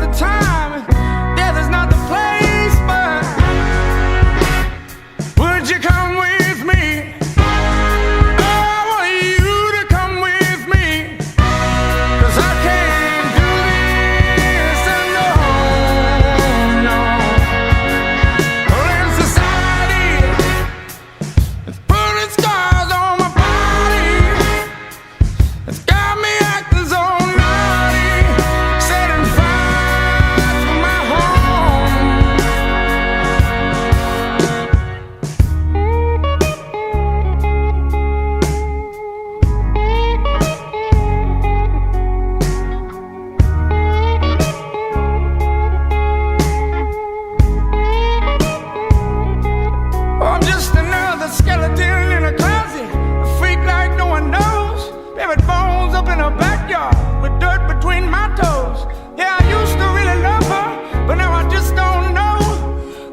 the time, death is not the place, but would you come with me? I want you to come with me, 'cause I can't do this alone, no. Well, in society, it's putting scars on my body, it's got me acting so naughty, setting fire to my home. Oh, I'm just another skeleton in a closet, a freak like no one knows. Buried bones up in a backyard with dirt between my toes. Yeah, I used to really love her, but now I just don't know.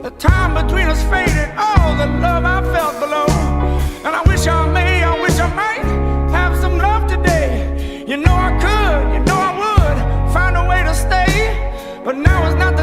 The time between us faded, all the love I felt below. And I wish I might have some love today. You know I could, you know I would find a way to stay, but now is not the